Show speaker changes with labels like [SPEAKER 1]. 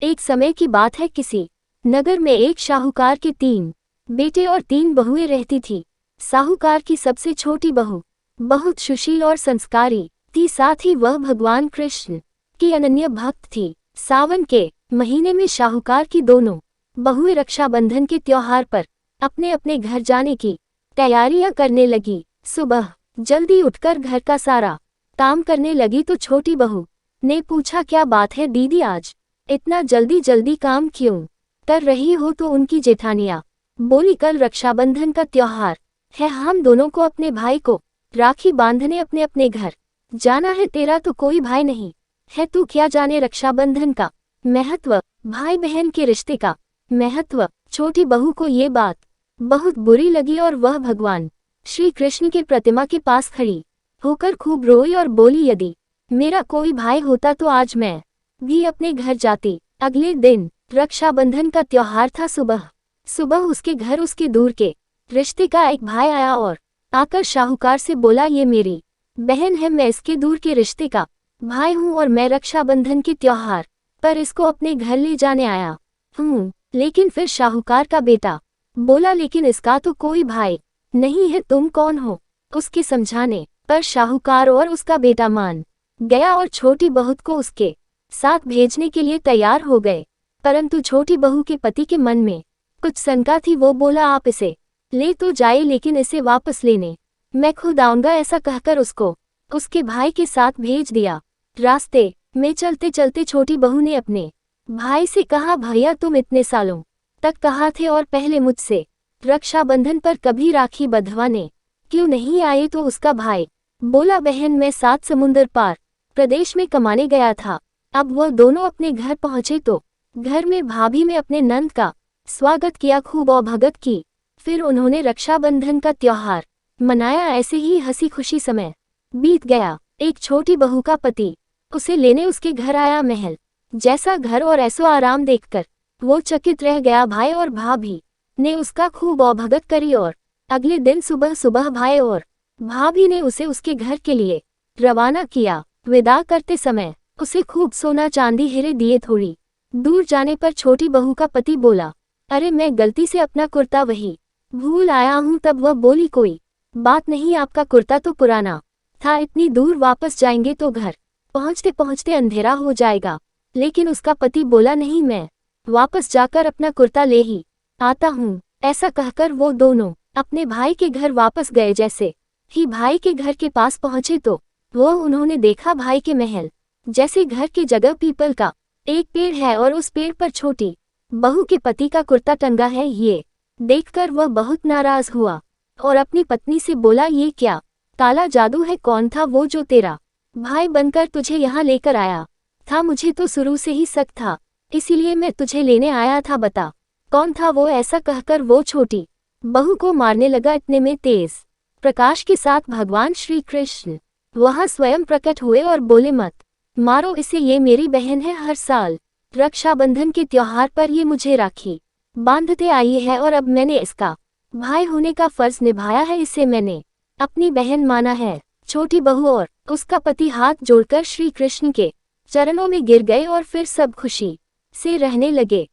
[SPEAKER 1] एक समय की बात है, किसी नगर में एक शाहूकार के 3 बेटे और 3 बहुएं रहती थी। साहूकार की सबसे छोटी बहू बहुत सुशील और संस्कारी थी, साथ ही वह भगवान कृष्ण की अनन्य भक्त थी। सावन के महीने में शाहूकार की दोनों बहुएं रक्षाबंधन के त्योहार पर अपने अपने घर जाने की तैयारियां करने लगी। सुबह जल्दी उठकर घर का सारा काम करने लगी तो छोटी बहू ने पूछा, क्या बात है दीदी, आज इतना जल्दी जल्दी काम क्यों कर रही हो? तो उनकी जेठानियां बोली, कल रक्षाबंधन का त्योहार है, हम दोनों को अपने भाई को राखी बांधने अपने अपने घर जाना है। तेरा तो कोई भाई नहीं है, तू क्या जाने रक्षाबंधन का महत्व, भाई बहन के रिश्ते का महत्व। छोटी बहू को ये बात बहुत बुरी लगी और वह भगवान श्री कृष्ण के प्रतिमा के पास खड़ी होकर खूब रोई और बोली, यदि मेरा कोई भाई होता तो आज मैं भी अपने घर जाती। अगले दिन रक्षाबंधन का त्योहार था। सुबह सुबह उसके घर उसके दूर के रिश्ते का एक भाई आया और आकर शाहूकार से बोला, ये मेरी बहन है, मैं इसके दूर के रिश्ते का भाई हूँ और मैं रक्षाबंधन के त्योहार पर इसको अपने घर ले जाने आया हूँ। लेकिन फिर शाहूकार का बेटा बोला, लेकिन इसका तो कोई भाई नहीं है, तुम कौन हो? उसके समझाने पर शाहूकार और उसका बेटा मान गया और छोटी बहू को उसके साथ भेजने के लिए तैयार हो गए। परंतु छोटी बहू के पति के मन में कुछ शंका थी। वो बोला, आप इसे ले तो जाए, लेकिन इसे वापस लेने मैं खुद आऊंगा। ऐसा कहकर उसको उसके भाई के साथ भेज दिया। रास्ते में चलते चलते छोटी बहू ने अपने भाई से कहा, भैया तुम इतने सालों तक कहाँ थे और पहले मुझसे रक्षाबंधन पर कभी राखी बंधवाने क्यों नहीं आए? तो उसका भाई बोला, बहन मैं 7 समुंदर पार प्रदेश में कमाने गया था। अब वह दोनों अपने घर पहुंचे तो घर में भाभी में अपने नंद का स्वागत किया, खूब और भगत की। फिर उन्होंने रक्षाबंधन का त्योहार मनाया। ऐसे ही हंसी खुशी समय बीत गया। एक छोटी बहू का पति उसे लेने उसके घर आया। महल जैसा घर और ऐसो आराम देखकर वो चकित रह गया। भाई और भाभी ने उसका खूब और भगत करी और अगले दिन सुबह सुबह भाई और भाभी ने उसे उसके घर के लिए रवाना किया। विदा करते समय उसे खूब सोना चांदी हीरे दिए। थोड़ी दूर जाने पर छोटी बहू का पति बोला, अरे मैं गलती से अपना कुर्ता वही भूल आया हूँ। तब वह बोली, कोई बात नहीं, आपका कुर्ता तो पुराना था, इतनी दूर वापस जाएंगे तो घर पहुँचते पहुँचते अंधेरा हो जाएगा। लेकिन उसका पति बोला, नहीं, मैं वापस जाकर अपना कुर्ता ले ही आता हूँ। ऐसा कहकर वो दोनों अपने भाई के घर वापस गए। जैसे ही भाई के घर के पास पहुँचे तो वो उन्होंने देखा, भाई के महल जैसे घर की जगह पीपल का एक पेड़ है और उस पेड़ पर छोटी बहू के पति का कुर्ता टंगा है। ये देखकर वह बहुत नाराज हुआ और अपनी पत्नी से बोला, ये क्या काला जादू है? कौन था वो जो तेरा भाई बनकर तुझे यहाँ लेकर आया था? मुझे तो शुरू से ही शक था, इसीलिए मैं तुझे लेने आया था, बता कौन था वो? ऐसा कहकर वो छोटी बहू को मारने लगा। इतने में तेज प्रकाश के साथ भगवान श्री कृष्ण वहां स्वयं प्रकट हुए और बोले, मत मारो इसे, ये मेरी बहन है, हर साल रक्षाबंधन के त्योहार पर ये मुझे राखी बांधते आई है और अब मैंने इसका भाई होने का फर्ज निभाया है, इसे मैंने अपनी बहन माना है। छोटी बहू और उसका पति हाथ जोड़कर श्री कृष्ण के चरणों में गिर गए और फिर सब खुशी से रहने लगे।